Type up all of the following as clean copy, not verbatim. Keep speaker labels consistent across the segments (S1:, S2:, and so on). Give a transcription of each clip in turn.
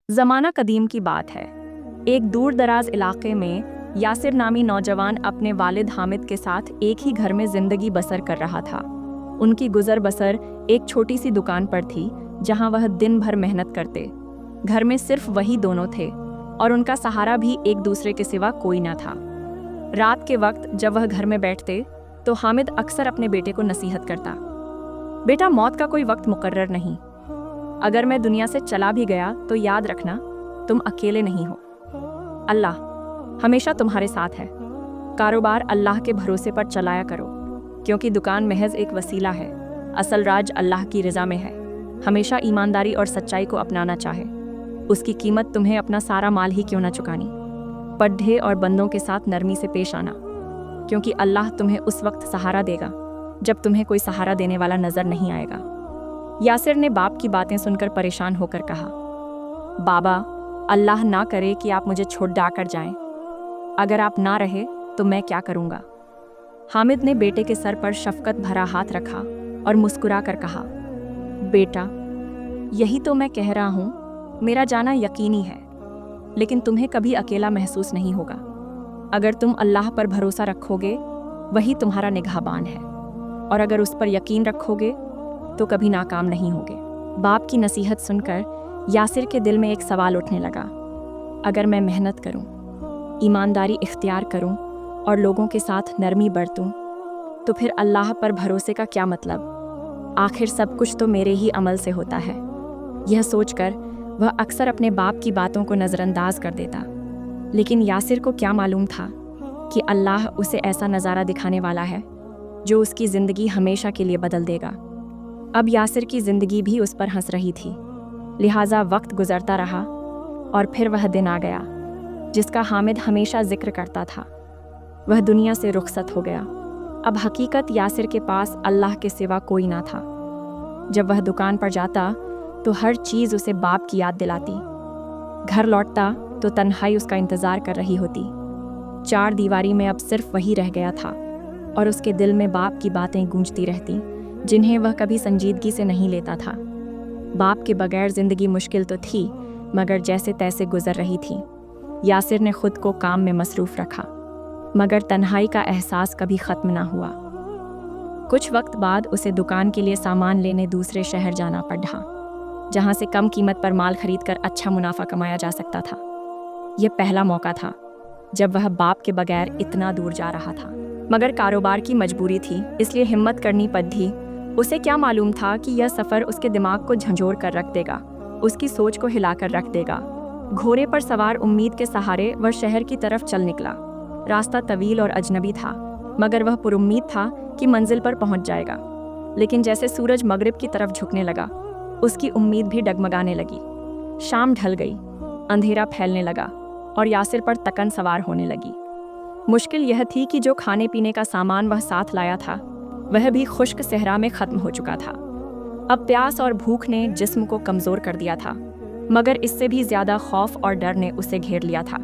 S1: ज़माना कदीम की बात है। एक दूर दराज इलाके में यासिर नामी नौजवान अपने वालिद हामिद के साथ एक ही घर में ज़िंदगी बसर कर रहा था। उनकी गुजर बसर एक छोटी सी दुकान पर थी, जहां वह दिन भर मेहनत करते। घर में सिर्फ वही दोनों थे और उनका सहारा भी एक दूसरे के सिवा कोई न था। रात के वक्त जब वह घर में बैठते तो हामिद अक्सर अपने बेटे को नसीहत करता, बेटा, मौत का कोई वक्त मुकर्रर नहीं। अगर मैं दुनिया से चला भी गया तो याद रखना, तुम अकेले नहीं हो। अल्लाह हमेशा तुम्हारे साथ है। कारोबार अल्लाह के भरोसे पर चलाया करो, क्योंकि दुकान महज एक वसीला है, असल राज अल्लाह की रज़ा में है। हमेशा ईमानदारी और सच्चाई को अपनाना चाहे, उसकी कीमत तुम्हें अपना सारा माल ही क्यों ना चुकानी। पढ़े और बंदों के साथ नरमी से पेश आना, क्योंकि अल्लाह तुम्हें उस वक्त सहारा देगा जब तुम्हें कोई सहारा देने वाला नजर नहीं आएगा। यासिर ने बाप की बातें सुनकर परेशान होकर कहा, बाबा, अल्लाह ना करे कि आप मुझे छोड़ डाकर जाएं। अगर आप ना रहे तो मैं क्या करूंगा। हामिद ने बेटे के सर पर शफकत भरा हाथ रखा और मुस्कुरा कर कहा, बेटा, यही तो मैं कह रहा हूं, मेरा जाना यकीनी है, लेकिन तुम्हें कभी अकेला महसूस नहीं होगा। अगर तुम अल्लाह पर भरोसा रखोगे, वही तुम्हारा निगाहबान है, और अगर उस पर यकीन रखोगे तो कभी नाकाम नहीं होगे। बाप की नसीहत सुनकर यासिर के दिल में एक सवाल उठने लगा, अगर मैं मेहनत करूं, ईमानदारी इख्तियार करूं और लोगों के साथ नरमी बरतूं, तो फिर अल्लाह पर भरोसे का क्या मतलब। आखिर सब कुछ तो मेरे ही अमल से होता है। यह सोचकर वह अक्सर अपने बाप की बातों को नज़रअंदाज कर देता, लेकिन यासिर को क्या मालूम था कि अल्लाह उसे ऐसा नज़ारा दिखाने वाला है जो उसकी ज़िंदगी हमेशा के लिए बदल देगा। अब यासिर की ज़िंदगी भी उस पर हंस रही थी, लिहाजा वक्त गुजरता रहा और फिर वह दिन आ गया जिसका हामिद हमेशा जिक्र करता था। वह दुनिया से रुखसत हो गया। अब हकीकत यासिर के पास अल्लाह के सिवा कोई ना था। जब वह दुकान पर जाता तो हर चीज़ उसे बाप की याद दिलाती। घर लौटता तो तन्हाई उसका इंतज़ार कर रही होती। चार दीवारी में अब सिर्फ वही रह गया था और उसके दिल में बाप की बातें गूंजती रहती, जिन्हें वह कभी संजीदगी से नहीं लेता था। बाप के बगैर ज़िंदगी मुश्किल तो थी, मगर जैसे तैसे गुजर रही थी। यासिर ने खुद को काम में मसरूफ़ रखा, मगर तन्हाई का एहसास कभी ख़त्म ना हुआ। कुछ वक्त बाद उसे दुकान के लिए सामान लेने दूसरे शहर जाना पड़ा, जहाँ से कम कीमत पर माल खरीदकर अच्छा मुनाफा कमाया जा सकता था। यह पहला मौका था जब वह बाप के बगैर इतना दूर जा रहा था, मगर कारोबार की मजबूरी थी, इसलिए हिम्मत करनी पड़ी। उसे क्या मालूम था कि यह सफ़र उसके दिमाग को झंझोर कर रख देगा, उसकी सोच को हिलाकर रख देगा। घोड़े पर सवार उम्मीद के सहारे वह शहर की तरफ चल निकला। रास्ता तवील और अजनबी था, मगर वह पुरुम्मीद था कि मंजिल पर पहुंच जाएगा। लेकिन जैसे सूरज मगरिब की तरफ झुकने लगा, उसकी उम्मीद भी डगमगाने लगी। शाम ढल गई, अंधेरा फैलने लगा और यासिर पर तकन सवार होने लगी। मुश्किल यह थी कि जो खाने पीने का सामान वह साथ लाया था, वह भी खुश्क सहरा में ख़त्म हो चुका था। अब प्यास और भूख ने जिस्म को कमज़ोर कर दिया था, मगर इससे भी ज़्यादा खौफ और डर ने उसे घेर लिया था।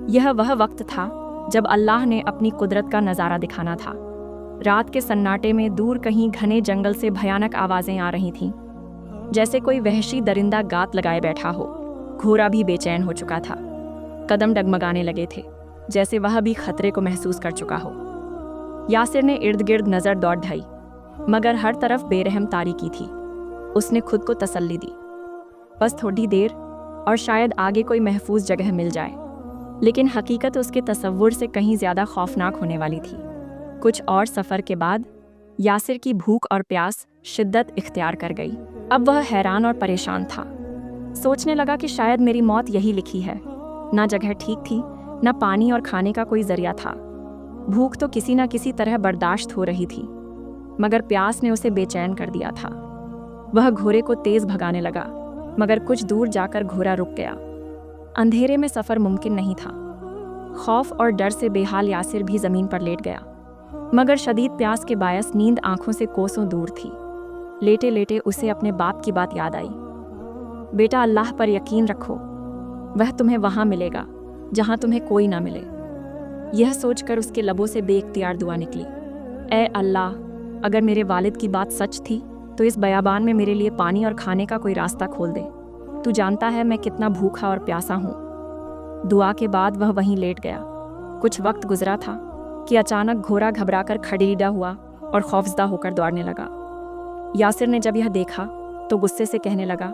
S1: यह वह वक्त था जब अल्लाह ने अपनी कुदरत का नज़ारा दिखाना था। रात के सन्नाटे में दूर कहीं घने जंगल से भयानक आवाज़ें आ रही थीं, जैसे कोई वहशी दरिंदा गात लगाए बैठा हो। घोड़ा भी बेचैन हो चुका था, कदम डगमगाने लगे थे, जैसे वह भी खतरे को महसूस कर चुका हो। यासिर ने इर्द गिर्द नज़र दौड़ ढाई, मगर हर तरफ बेरहम तारीकी थी। उसने खुद को तसल्ली दी, बस थोड़ी देर और शायद आगे कोई महफूज जगह मिल जाए। लेकिन हकीकत उसके तसव्वुर से कहीं ज़्यादा खौफनाक होने वाली थी। कुछ और सफ़र के बाद यासिर की भूख और प्यास शिद्दत इख्तियार कर गई। अब वह हैरान और परेशान था। सोचने लगा कि शायद मेरी मौत यही लिखी है। ना जगह ठीक थी, ना पानी और खाने का कोई जरिया था। भूख तो किसी न किसी तरह बर्दाश्त हो रही थी, मगर प्यास ने उसे बेचैन कर दिया था। वह घोड़े को तेज भगाने लगा, मगर कुछ दूर जाकर घोड़ा रुक गया। अंधेरे में सफ़र मुमकिन नहीं था। खौफ और डर से बेहाल यासिर भी ज़मीन पर लेट गया, मगर शदीद प्यास के बायस नींद आंखों से कोसों दूर थी। लेटे लेटे उसे अपने बाप की बात याद आई, बेटा, अल्लाह पर यकीन रखो, वह तुम्हें वहाँ मिलेगा जहाँ तुम्हें कोई ना मिले। यह सोचकर उसके लबों से बेइख्तियार दुआ निकली, ए अल्लाह, अगर मेरे वालिद की बात सच थी तो इस बयाबान में मेरे लिए पानी और खाने का कोई रास्ता खोल दे। तू जानता है मैं कितना भूखा और प्यासा हूँ। दुआ के बाद वह वहीं लेट गया। कुछ वक्त गुजरा था कि अचानक घोड़ा घबराकर खड़ीडा हुआ और खौफजदा होकर दौड़ने लगा। यासिर ने जब यह देखा तो गुस्से से कहने लगा,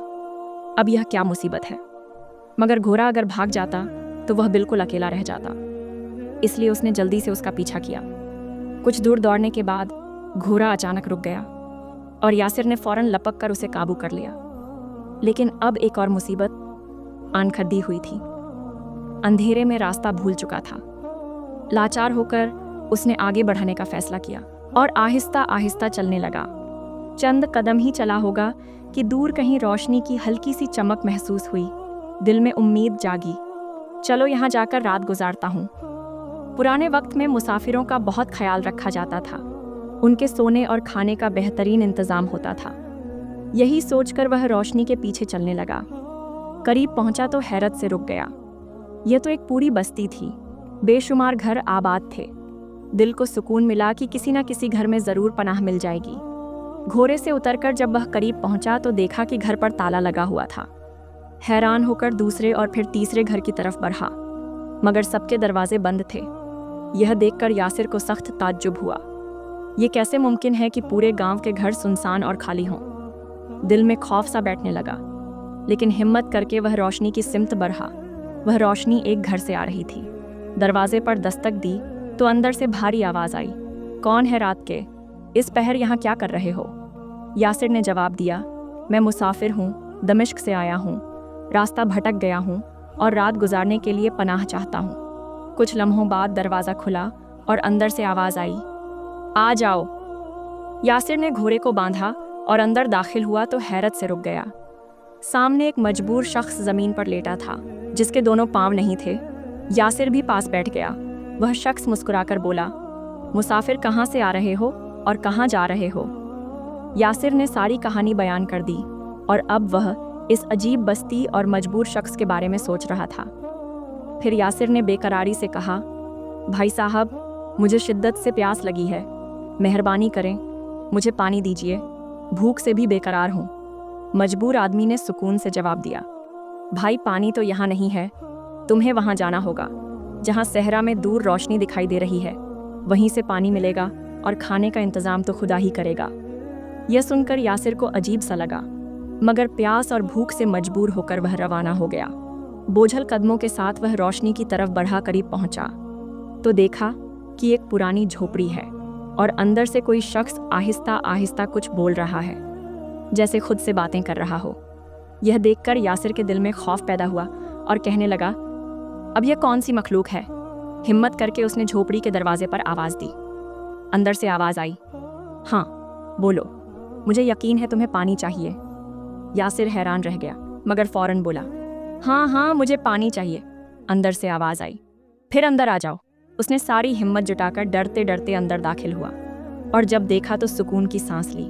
S1: अब यह क्या मुसीबत है। मगर घोड़ा अगर भाग जाता तो वह बिल्कुल अकेला रह जाता, इसलिए उसने जल्दी से उसका पीछा किया। कुछ दूर दौड़ने के बाद घोड़ा अचानक रुक गया और यासिर ने फौरन लपक कर उसे काबू कर लिया। लेकिन अब एक और मुसीबत आन खड़ी हुई थी। अंधेरे में रास्ता भूल चुका था। लाचार होकर उसने आगे बढ़ने का फैसला किया और आहिस्ता आहिस्ता चलने लगा। चंद कदम ही चला होगा कि दूर कहीं रोशनी की हल्की सी चमक महसूस हुई। दिल में उम्मीद जागी, चलो यहाँ जाकर रात गुजारता हूँ। पुराने वक्त में मुसाफिरों का बहुत ख्याल रखा जाता था। उनके सोने और खाने का बेहतरीन इंतजाम होता था। यही सोचकर वह रोशनी के पीछे चलने लगा। करीब पहुंचा तो हैरत से रुक गया। यह तो एक पूरी बस्ती थी। बेशुमार घर आबाद थे। दिल को सुकून मिला कि किसी न किसी घर में ज़रूर पनाह मिल जाएगी। घोड़े से उतरकर जब वह करीब पहुंचा तो देखा कि घर पर ताला लगा हुआ था। हैरान होकर दूसरे और फिर तीसरे घर की तरफ बढ़ा, मगर सबके दरवाजे बंद थे। यह देखकर यासिर को सख्त ताज्जुब हुआ। ये कैसे मुमकिन है कि पूरे गांव के घर सुनसान और खाली हों। दिल में खौफ सा बैठने लगा, लेकिन हिम्मत करके वह रोशनी की सिमत बढ़ा। वह रोशनी एक घर से आ रही थी। दरवाजे पर दस्तक दी तो अंदर से भारी आवाज़ आई, कौन है रात के इस पहर यहाँ क्या कर रहे हो। यासिर ने जवाब दिया, मैं मुसाफिर हूँ, दमिश्क से आया हूँ। रास्ता भटक गया हूँ और रात गुजारने के लिए पनाह चाहता हूँ। कुछ लम्हों बाद दरवाज़ा खुला और अंदर से आवाज़ आई, आ जाओ। यासिर ने घोड़े को बांधा और अंदर दाखिल हुआ तो हैरत से रुक गया। सामने एक मजबूर शख्स ज़मीन पर लेटा था, जिसके दोनों पाँव नहीं थे। यासिर भी पास बैठ गया। वह शख्स मुस्कुराकर बोला, मुसाफिर कहाँ से आ रहे हो और कहाँ जा रहे हो। यासिर ने सारी कहानी बयान कर दी और अब वह इस अजीब बस्ती और मजबूर शख्स के बारे में सोच रहा था। फिर यासिर ने बेकरारी से कहा, भाई साहब, मुझे शिद्दत से प्यास लगी है, मेहरबानी करें, मुझे पानी दीजिए, भूख से भी बेकरार हूँ। मजबूर आदमी ने सुकून से जवाब दिया, भाई पानी तो यहाँ नहीं है, तुम्हें वहाँ जाना होगा, जहाँ सहरा में दूर रोशनी दिखाई दे रही है, वहीं से पानी मिलेगा और खाने का इंतज़ाम तो खुदा ही करेगा। यह सुनकर यासिर को अजीब सा लगा, मगर प्यास और भूख से मजबूर होकर वह रवाना हो गया। बोझल कदमों के साथ वह रोशनी की तरफ बढ़ा करीब पहुंचा तो देखा कि एक पुरानी झोपड़ी है और अंदर से कोई शख्स आहिस्ता आहिस्ता कुछ बोल रहा है, जैसे खुद से बातें कर रहा हो। यह देखकर यासिर के दिल में खौफ पैदा हुआ और कहने लगा, अब यह कौन सी मखलूक है। हिम्मत करके उसने झोपड़ी के दरवाजे पर आवाज़ दी। अंदर से आवाज़ आई, हाँ बोलो, मुझे यकीन है तुम्हें पानी चाहिए। यासिर हैरान रह गया, मगर फौरन बोला, हाँ हाँ मुझे पानी चाहिए। अंदर से आवाज़ आई, फिर अंदर आ जाओ। उसने सारी हिम्मत जुटाकर डरते डरते अंदर दाखिल हुआ और जब देखा तो सुकून की सांस ली।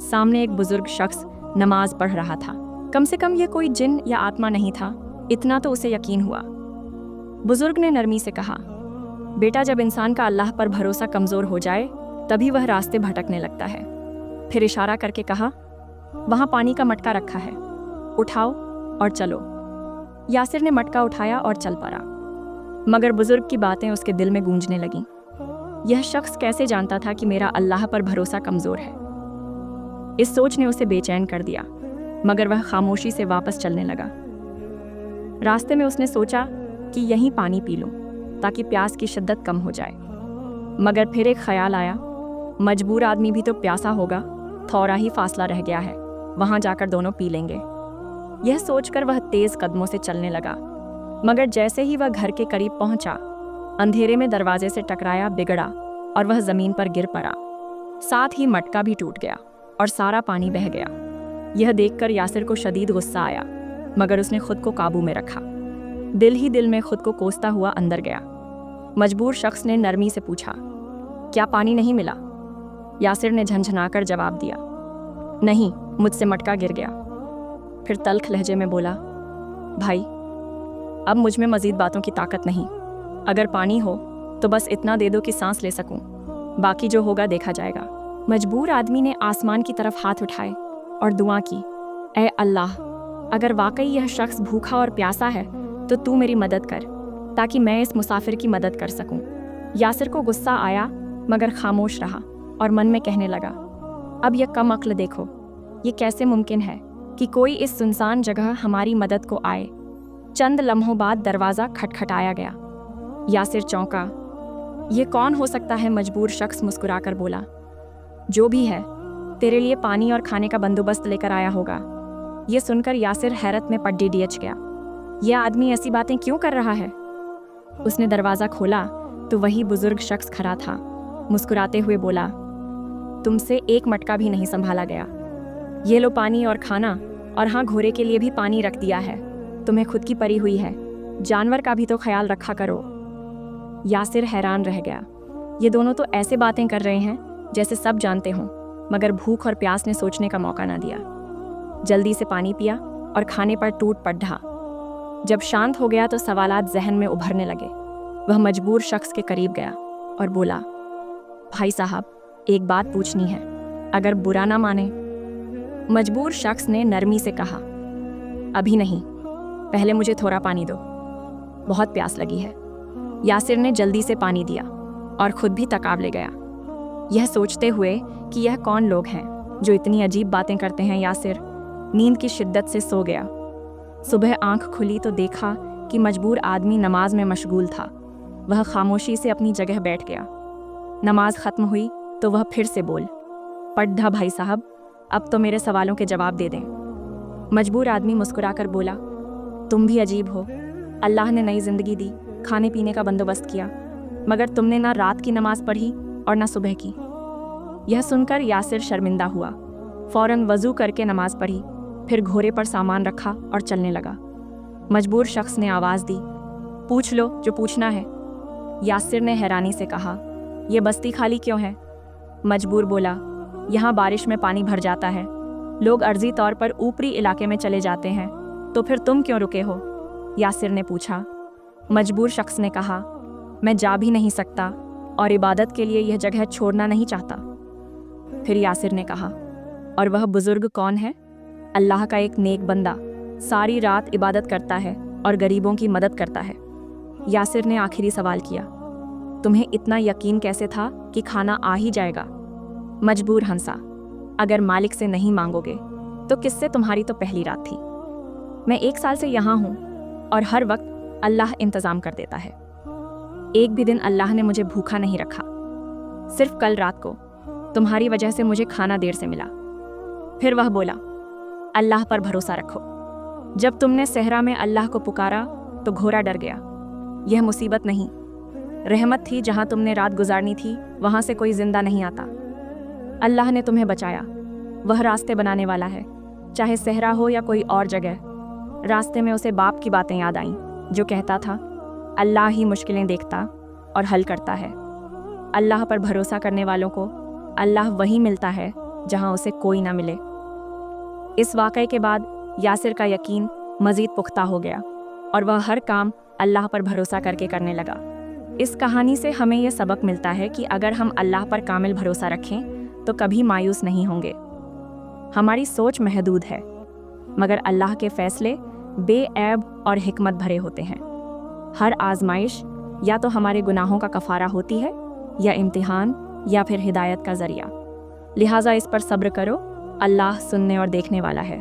S1: सामने एक बुजुर्ग शख्स नमाज पढ़ रहा था। कम से कम यह कोई जिन या आत्मा नहीं था, इतना तो उसे यकीन हुआ। बुजुर्ग ने नरमी से कहा, बेटा, जब इंसान का अल्लाह पर भरोसा कमज़ोर हो जाए तभी वह रास्ते भटकने लगता है। फिर इशारा करके कहा, वहाँ पानी का मटका रखा है, उठाओ और चलो। यासिर ने मटका उठाया और चल पड़ा, मगर बुजुर्ग की बातें उसके दिल में गूंजने लगीं। यह शख्स कैसे जानता था कि मेरा अल्लाह पर भरोसा कमज़ोर है। इस सोच ने उसे बेचैन कर दिया, मगर वह खामोशी से वापस चलने लगा। रास्ते में उसने सोचा कि यहीं पानी पी लूं ताकि प्यास की शिद्दत कम हो जाए। मगर फिर एक ख्याल आया, मजबूर आदमी भी तो प्यासा होगा, थोड़ा ही फासला रह गया है, वहां जाकर दोनों पी लेंगे। यह सोचकर वह तेज कदमों से चलने लगा, मगर जैसे ही वह घर के करीब पहुंचा, अंधेरे में दरवाजे से टकराया, बिगड़ा और वह जमीन पर गिर पड़ा। साथ ही मटका भी टूट गया और सारा पानी बह गया। यह देखकर यासिर को शदीद गुस्सा आया, मगर उसने खुद को काबू में रखा। दिल ही दिल में खुद को कोसता हुआ अंदर गया। मजबूर शख्स ने नरमी से पूछा, क्या पानी नहीं मिला? यासिर ने झंझनाकर जवाब दिया, नहीं, मुझसे मटका गिर गया। फिर तल्ख लहजे में बोला, भाई, अब मुझ में मजीद बातों की ताकत नहीं। अगर पानी हो तो बस इतना दे दो कि सांस ले सकूं, बाकी जो होगा देखा जाएगा। मजबूर आदमी ने आसमान की तरफ हाथ उठाए और दुआ की, ऐ अल्लाह, अगर वाकई यह शख्स भूखा और प्यासा है तो तू मेरी मदद कर, ताकि मैं इस मुसाफिर की मदद कर सकूं। यासिर को गुस्सा आया मगर खामोश रहा और मन में कहने लगा, अब यह कम अक्ल देखो, ये कैसे मुमकिन है कि कोई इस सुनसान जगह हमारी मदद को आए। चंद लम्हों बाद दरवाज़ा खटखटाया गया। यासिर चौंका। ये कौन हो सकता है? मजबूर शख्स मुस्कुराकर बोला, जो भी है, तेरे लिए पानी और खाने का बंदोबस्त लेकर आया होगा। ये सुनकर यासिर हैरत में पड्डी डियच गया। यह आदमी ऐसी बातें क्यों कर रहा है? उसने दरवाज़ा खोला तो वही बुजुर्ग शख्स खड़ा था। मुस्कुराते हुए बोला, तुमसे एक मटका भी नहीं संभाला गया। ये लो पानी और खाना, और हाँ, घोड़े के लिए भी पानी रख दिया है। तुम्हें खुद की परी हुई है, जानवर का भी तो ख्याल रखा करो। यासिर हैरान रह गया। ये दोनों तो ऐसे बातें कर रहे हैं जैसे सब जानते हों, मगर भूख और प्यास ने सोचने का मौका ना दिया। जल्दी से पानी पिया और खाने पर टूट पड़ा। जब शांत हो गया तो सवालात जहन में उभरने लगे। वह मजबूर शख्स के करीब गया और बोला, भाई साहब, एक बात पूछनी है, अगर बुरा ना माने। मजबूर शख्स ने नरमी से कहा, अभी नहीं, पहले मुझे थोड़ा पानी दो, बहुत प्यास लगी है। यासिर ने जल्दी से पानी दिया और खुद भी तकाब ले गया, यह सोचते हुए कि यह कौन लोग हैं जो इतनी अजीब बातें करते हैं। यासिर नींद की शिद्दत से सो गया। सुबह आंख खुली तो देखा कि मजबूर आदमी नमाज में मशगूल था। वह खामोशी से अपनी जगह बैठ गया। नमाज ख़त्म हुई तो वह फिर से बोल पढ़ा, भाई साहब, अब तो मेरे सवालों के जवाब दे दें। मजबूर आदमी मुस्कुराकर बोला, तुम भी अजीब हो। अल्लाह ने नई ज़िंदगी दी, खाने पीने का बंदोबस्त किया, मगर तुमने ना रात की नमाज पढ़ी और ना सुबह की। यह सुनकर यासिर शर्मिंदा हुआ। फ़ौरन वज़ू करके नमाज पढ़ी, फिर घोड़े पर सामान रखा और चलने लगा। मजबूर शख्स ने आवाज़ दी, पूछ लो जो पूछना है। यासिर ने हैरानी से कहा, यह बस्ती खाली क्यों है? मजबूर बोला, यहाँ बारिश में पानी भर जाता है, लोग अर्जी तौर पर ऊपरी इलाके में चले जाते हैं, तो फिर तुम क्यों रुके हो? यासिर ने पूछा। मजबूर शख्स ने कहा, मैं जा भी नहीं सकता और इबादत के लिए यह जगह छोड़ना नहीं चाहता। फिर यासिर ने कहा, और वह बुजुर्ग कौन है? अल्लाह का एक नेक बंदा, सारी रात इबादत करता है और गरीबों की मदद करता है। यासिर ने आखिरी सवाल किया, तुम्हें इतना यकीन कैसे था कि खाना आ ही जाएगा? मजबूर हंसा, अगर मालिक से नहीं मांगोगे तो किससे? तुम्हारी तो पहली रात थी। मैं 1 साल से यहाँ हूँ और हर वक्त अल्लाह इंतज़ाम कर देता है। एक भी दिन अल्लाह ने मुझे भूखा नहीं रखा। सिर्फ कल रात को तुम्हारी वजह से मुझे खाना देर से मिला। फिर वह बोला, अल्लाह पर भरोसा रखो। जब तुमने सहरा में अल्लाह को पुकारा तो घोड़ा डर गया। यह मुसीबत नहीं, रहमत थी। जहाँ तुमने रात गुजारनी थी वहाँ से कोई जिंदा नहीं आता। अल्लाह ने तुम्हें बचाया। वह रास्ते बनाने वाला है, चाहे सहरा हो या कोई और जगह। रास्ते में उसे बाप की बातें याद आईं जो कहता था, अल्लाह ही मुश्किलें देखता और हल करता है। अल्लाह पर भरोसा करने वालों को अल्लाह वही मिलता है जहाँ उसे कोई ना मिले। इस वाक़ये के बाद यासिर का यकीन मज़ीद पुख्ता हो गया और वह हर काम अल्लाह पर भरोसा करके करने लगा। इस कहानी से हमें यह सबक मिलता है कि अगर हम अल्लाह पर कामिल भरोसा रखें तो कभी मायूस नहीं होंगे। हमारी सोच महदूद है, मगर अल्लाह के फ़ैसले बेऐब और हिकमत भरे होते हैं। हर आजमाइश या तो हमारे गुनाहों का कफ़ारा होती है, या इम्तिहान, या फिर हिदायत का ज़रिया। लिहाजा इस पर सब्र करो, अल्लाह सुनने और देखने वाला है।